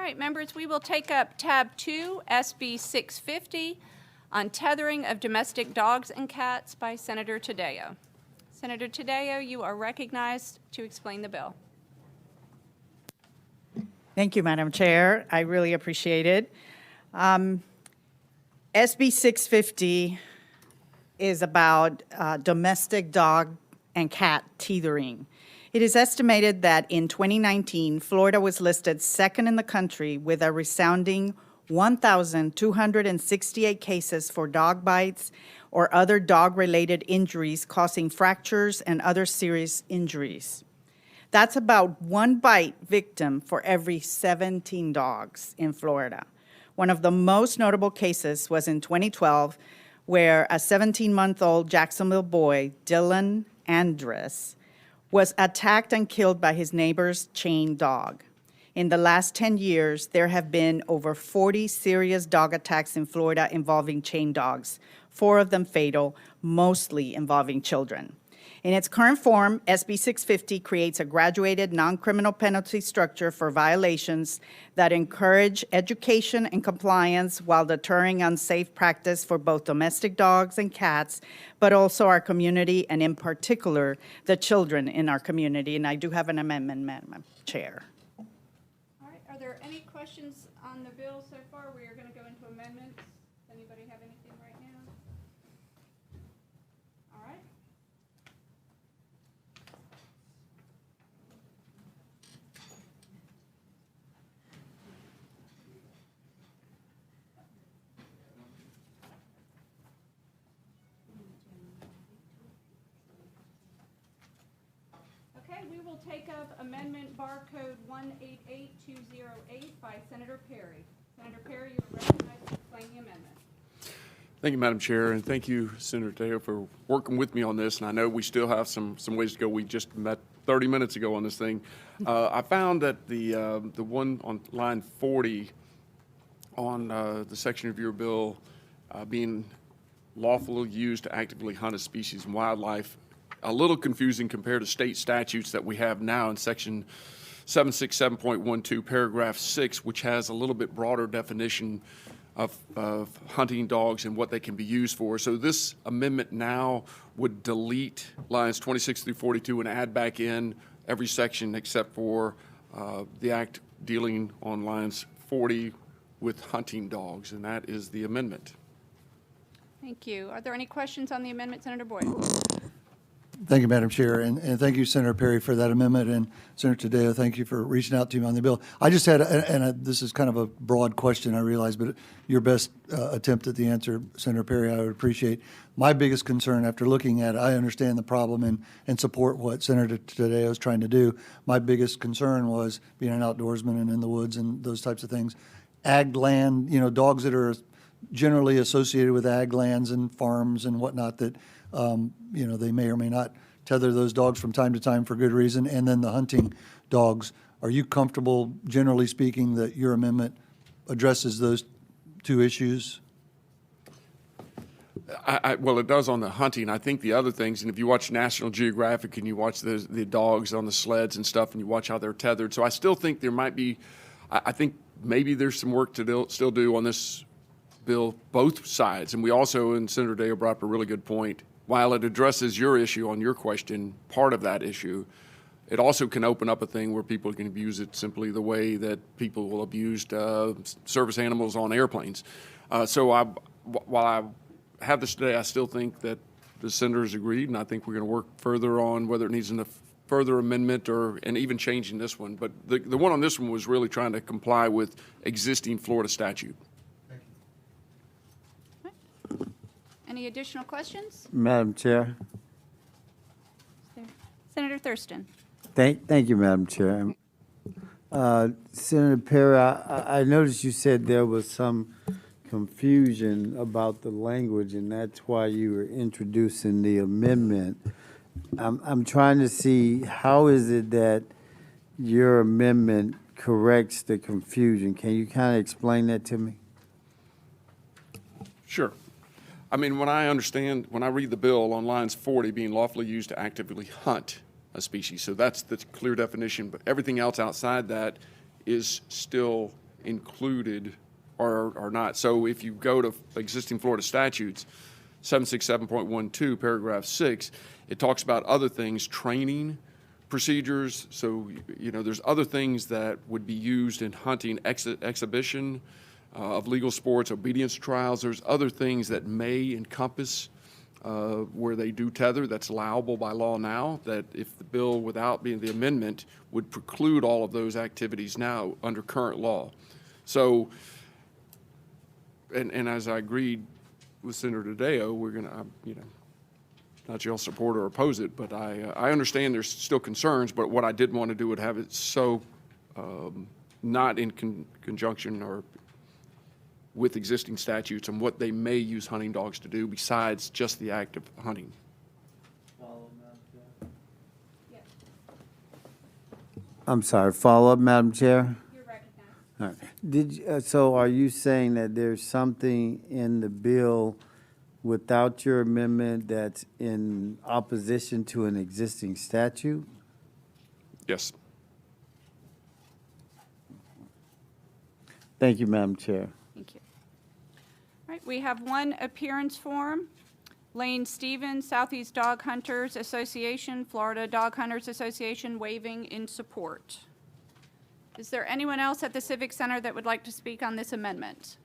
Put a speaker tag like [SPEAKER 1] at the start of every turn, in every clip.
[SPEAKER 1] right, members, we will take up tab 2, SB650, on tethering of domestic dogs and cats by Senator Taddeo. Senator Taddeo, you are recognized to explain the bill.
[SPEAKER 2] Thank you, Madam Chair. I really appreciate it. SB 650 is about domestic dog and cat tethering. It is estimated that in 2019, Florida was listed second in the country with a resounding 1,268 cases for dog bites or other dog-related injuries causing fractures and other serious injuries. That's about one bite victim for every 17 dogs in Florida. One of the most notable cases was in 2012, where a 17-month-old Jacksonville boy, Dylan Andress, was attacked and killed by his neighbor's chained dog. In the last 10 years, there have been over 40 serious dog attacks in Florida involving chained dogs, 4 of them fatal, mostly involving children. In its current form, SB 650 creates a graduated non-criminal penalty structure for violations that encourage education and compliance while deterring unsafe practice for both domestic dogs and cats, but also our community and in particular, the children in our community. And I do have an amendment, Madam Chair.
[SPEAKER 1] All right, are there any questions on the bill so far? We are going to go into amendments. Does anybody have anything right now? All right. Okay, we will take up amendment barcode 188208 by Senator Perry. Senator Perry, you are recognized to explain the amendment.
[SPEAKER 3] Thank you, Madam Chair, and thank you, Senator Taddeo, for working with me on this. And I know we still have some ways to go. We just met 30 minutes ago on this thing. I found that the one on line 40 on the section of your bill being lawfully used to actively hunt a species and wildlife, a little confusing compared to state statutes that we have now in section 767.12, paragraph 6, which has a little bit broader definition of hunting dogs and what they can be used for. So this amendment now would delete lines 26 through 42 and add back in every section except for the act dealing on lines 40 with hunting dogs, and that is the amendment.
[SPEAKER 1] Thank you. Are there any questions on the amendment, Senator Boyd?
[SPEAKER 4] Thank you, Madam Chair, and thank you, Senator Perry, for that amendment, and Senator Taddeo, thank you for reaching out to me on the bill. I just had, this is kind of a broad question, I realize, but your best attempt at the answer, Senator Perry, I would appreciate. My biggest concern after looking at it, I understand the problem and support what Senator Taddeo is trying to do. My biggest concern was being an outdoorsman and in the woods and those types of things. Ag land, you know, dogs that are generally associated with ag lands and farms and whatnot that, you know, they may or may not tether those dogs from time to time for good reason. And then the hunting dogs, are you comfortable, generally speaking, that your amendment addresses those two issues?
[SPEAKER 3] Well, it does on the hunting. I think the other things, and if you watch National Geographic and you watch the dogs on the sleds and stuff and you watch how they're tethered. So I still think there might be, I think maybe there's some work to still do on this bill, both sides. And we also, and Senator Taddeo brought up a really good point, while it addresses your issue on your question, part of that issue, it also can open up a thing where people can abuse it simply the way that people will abuse service animals on airplanes. So while I have this today, I still think that the senators agreed, and I think we're going to work further on whether it needs a further amendment and even changing this one. But the one on this one was really trying to comply with existing Florida statute.
[SPEAKER 1] Any additional questions?
[SPEAKER 5] Madam Chair.
[SPEAKER 1] Senator Thurston.
[SPEAKER 5] Thank you, Madam Chair. Senator Perry, I noticed you said there was some confusion about the language, and that's why you were introducing the amendment. I'm trying to see how is it that your amendment corrects the confusion. Can you kind of explain that to me?
[SPEAKER 3] Sure. I mean, when I read the bill on lines 40 being lawfully used to actively hunt a species, so that's the clear definition, but everything else outside that is still included or are not. So if you go to existing Florida statutes, 767.12, paragraph 6, it talks about other things, training procedures. So, you know, there's other things that would be used in hunting, exhibition of legal sports, obedience trials. There's other things that may encompass where they do tether that's allowable by law now, that if the bill without being the amendment would preclude all of those activities now under current law. So, and as I agreed with Senator Tadeo, we're going to, you know, not you'll support or oppose it, but I understand there's still concerns, but what I did want to do would have it so not in conjunction or with existing statutes and what they may use hunting dogs to do besides just the act of hunting.
[SPEAKER 5] I'm sorry, follow-up, Madam Chair?
[SPEAKER 1] You're recognized.
[SPEAKER 5] All right. So are you saying that there's something in the bill without your amendment that's in opposition to an existing statute?
[SPEAKER 3] Yes.
[SPEAKER 5] Thank you, Madam Chair.
[SPEAKER 1] Thank you. All right, we have one appearance form. Lane Stevens, Southeast Dog Hunters Association, Florida Dog Hunters Association, waiving in support. Is there anyone else at the Civic Center that would like to speak on this amendment?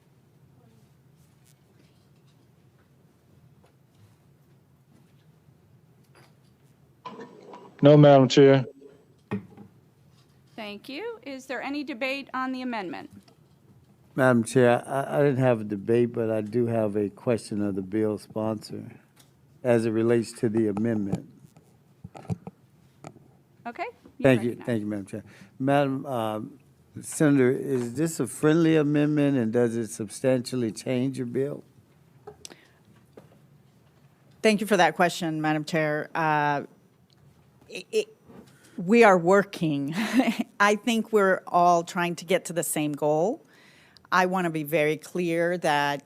[SPEAKER 6] No, Madam Chair.
[SPEAKER 1] Thank you. Is there any debate on the amendment?
[SPEAKER 5] Madam Chair, I didn't have a debate, but I do have a question of the bill sponsor as it relates to the amendment.
[SPEAKER 1] Okay.
[SPEAKER 5] Thank you, Madam Chair. Madam Senator, is this a friendly amendment, and does it substantially change your bill?
[SPEAKER 2] Thank you for that question, Madam Chair. We are working. I think we're all trying to get to the same goal. I want to be very clear that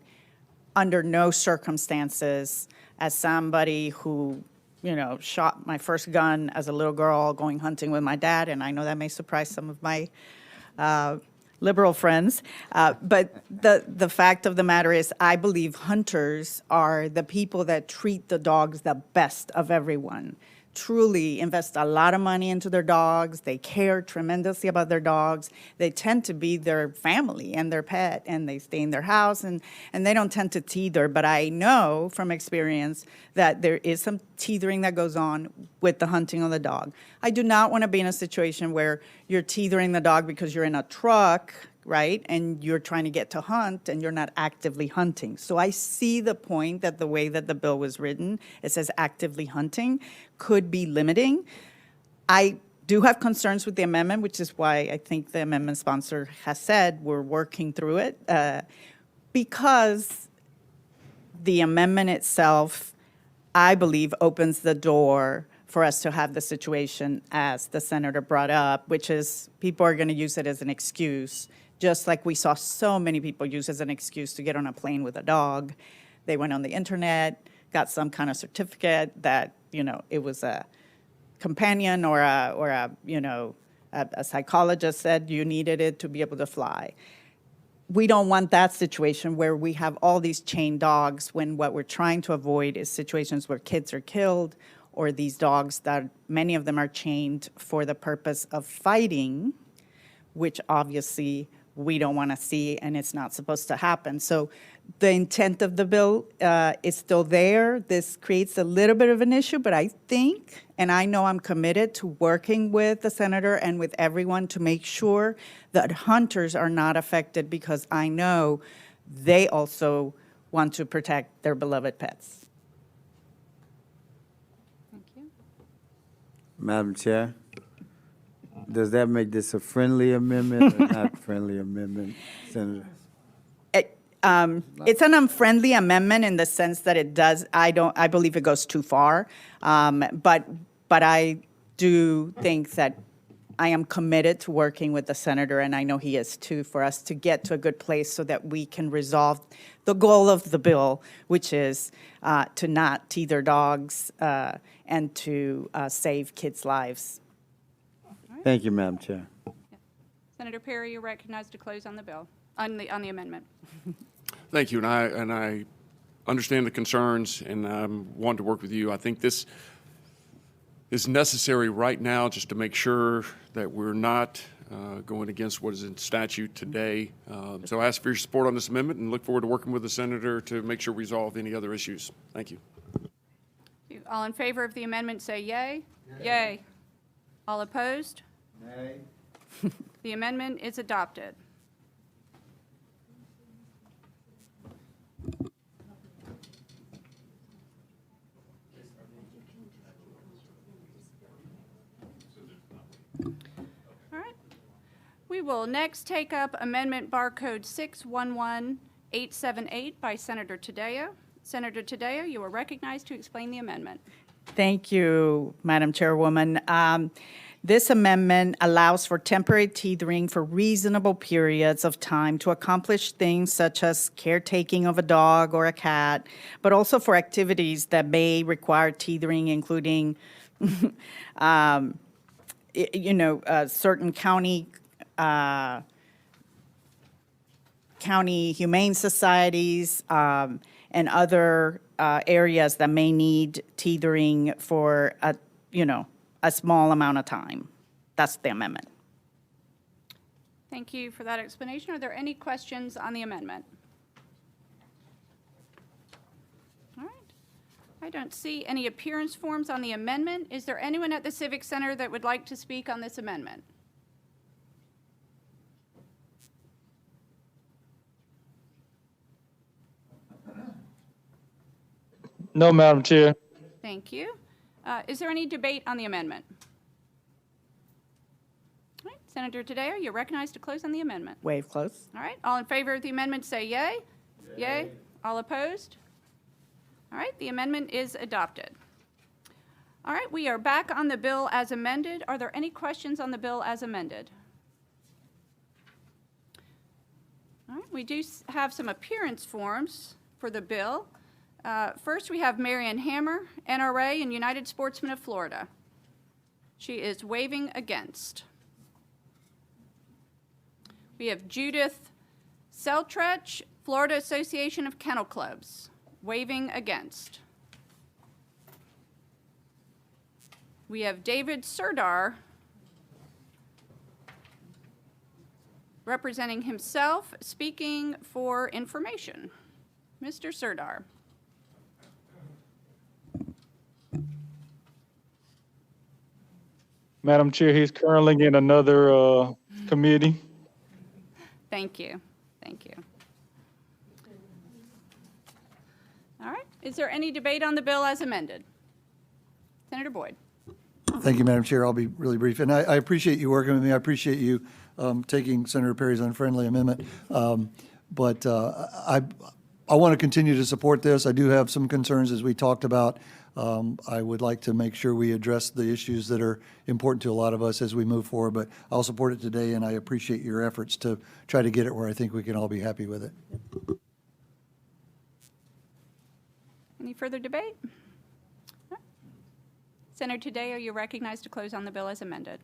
[SPEAKER 2] under no circumstances, as somebody who, you know, shot my first gun as a little girl going hunting with my dad, and I know that may surprise some of my liberal friends, but the fact of the matter is I believe hunters are the people that treat the dogs the best of everyone. Truly invest a lot of money into their dogs. They care tremendously about their dogs. They tend to be their family and their pet, and they stay in their house, and they don't tend to tether. But I know from experience that there is some tethering that goes on with the hunting of the dog. I do not want to be in a situation where you're tethering the dog because you're in a truck, right, and you're trying to get to hunt and you're not actively hunting. So I see the point that the way that the bill was written, it says actively hunting, could be limiting. I do have concerns with the amendment, which is why I think the amendment sponsor has said we're working through it, because the amendment itself, I believe, opens the door for us to have the situation as the senator brought up, which is people are going to use it as an excuse, just like we saw so many people use as an excuse to get on a plane with a dog. They went on the internet, got some kind of certificate that, you know, it was a companion or a psychologist said you needed it to be able to fly. We don't want that situation where we have all these chained dogs when what we're trying to avoid is situations where kids are killed, or these dogs that many of them are chained for the purpose of fighting, which obviously we don't want to see, and it's not supposed to happen. So the intent of the bill is still there. This creates a little bit of an issue, but I think, and I know I'm committed to working with the senator and with everyone to make sure that hunters are not affected, because I know they also want to protect their beloved pets.
[SPEAKER 1] Thank you.
[SPEAKER 5] Madam Chair, does that make this a friendly amendment or not friendly amendment, Senator?
[SPEAKER 2] It's an unfriendly amendment in the sense that it does, I believe it goes too far. But I do think that I am committed to working with the senator, and I know he is too, for us to get to a good place so that we can resolve the goal of the bill, which is to not tether dogs and to save kids' lives.
[SPEAKER 5] Thank you, Madam Chair.
[SPEAKER 1] Senator Perry, you're recognized to close on the bill, on the amendment.
[SPEAKER 3] Thank you, and I understand the concerns, and I'm wanting to work with you. I think this is necessary right now just to make sure that we're not going against what is in statute today. So I ask for your support on this amendment and look forward to working with the senator to make sure we resolve any other issues. Thank you.
[SPEAKER 1] All in favor of the amendment, say yay. Yay. All opposed?
[SPEAKER 5] Nay.
[SPEAKER 1] The amendment is adopted. All right. We will next take up Amendment Barcode 611878 by Senator Tadeo. Senator Tadeo, you are recognized to explain the amendment.
[SPEAKER 2] Thank you, Madam Chairwoman. This amendment allows for temporary tethering for reasonable periods of time to accomplish things such as caretaking of a dog or a cat, but also for activities that may require tethering, including, certain county humane societies and other areas that may need tethering for a small amount of time. That's the amendment.
[SPEAKER 1] Thank you for that explanation. Are there any questions on the amendment? All right. I don't see any appearance forms on the amendment. Is there anyone at the Civic Center that would like to speak on this amendment?
[SPEAKER 6] No, Madam Chair.
[SPEAKER 1] Thank you. Is there any debate on the amendment? All right. Senator Tadeo, you're recognized to close on the amendment.
[SPEAKER 2] Waive close.
[SPEAKER 1] All right. All in favor of the amendment, say yay. Yay. All opposed? All right. The amendment is adopted. All right. We are back on the bill as amended. Are there any questions on the bill as amended? All right. We do have some appearance forms for the bill. First, we have Marion Hammer, NRA and United Sportsmen of Florida. She is waving against. We have Judith Seltrech, Florida Association of Kennel Clubs, waving against. We have David Serdar, representing himself, speaking for information. Mr. Serdar.
[SPEAKER 6] Madam Chair, he's currently in another committee.
[SPEAKER 1] Thank you. Thank you. All right. Is there any debate on the bill as amended? Senator Boyd.
[SPEAKER 4] Thank you, Madam Chair. I'll be really brief. And I appreciate you working with me. I appreciate you taking Senator Perry's unfriendly amendment. But I want to continue to support this. I do have some concerns, as we talked about. I would like to make sure we address the issues that are important to a lot of us as we move forward, but I'll support it today, and I appreciate your efforts to try to get it where I think we can all be happy with it.
[SPEAKER 1] Any further debate? Senator Tadeo, you're recognized to close on the bill as amended.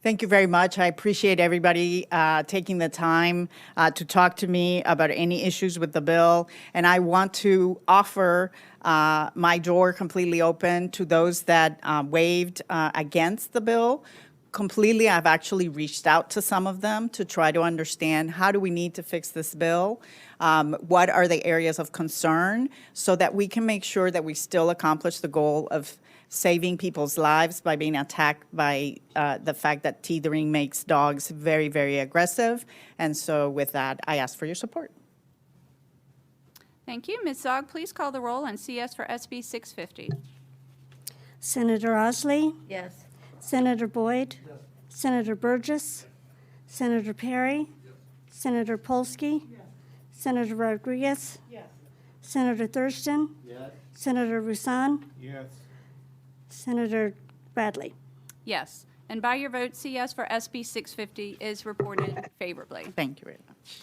[SPEAKER 2] Thank you very much. I appreciate everybody taking the time to talk to me about any issues with the bill. And I want to offer my door completely open to those that waved against the bill. Completely, I've actually reached out to some of them to try to understand how do we need to fix this bill? What are the areas of concern so that we can make sure that we still accomplish the goal of saving people's lives by being attacked by the fact that tethering makes dogs very, very aggressive. And so with that, I ask for your support.
[SPEAKER 1] Thank you. Ms. Zog, please call the roll on CS for SB 650.
[SPEAKER 7] Senator Osley?
[SPEAKER 8] Yes.
[SPEAKER 7] Senator Boyd? Yes. Senator Burgess? Senator Perry? Yes. Senator Polsky? Yes. Senator Rodriguez?
[SPEAKER 8] Yes.
[SPEAKER 7] Senator Thurston?
[SPEAKER 5] Yes.
[SPEAKER 7] Senator Rusan?
[SPEAKER 5] Yes.
[SPEAKER 7] Senator Bradley?
[SPEAKER 1] Yes. And by your vote, CS for SB 650 is reported favorably.
[SPEAKER 2] Thank you very much.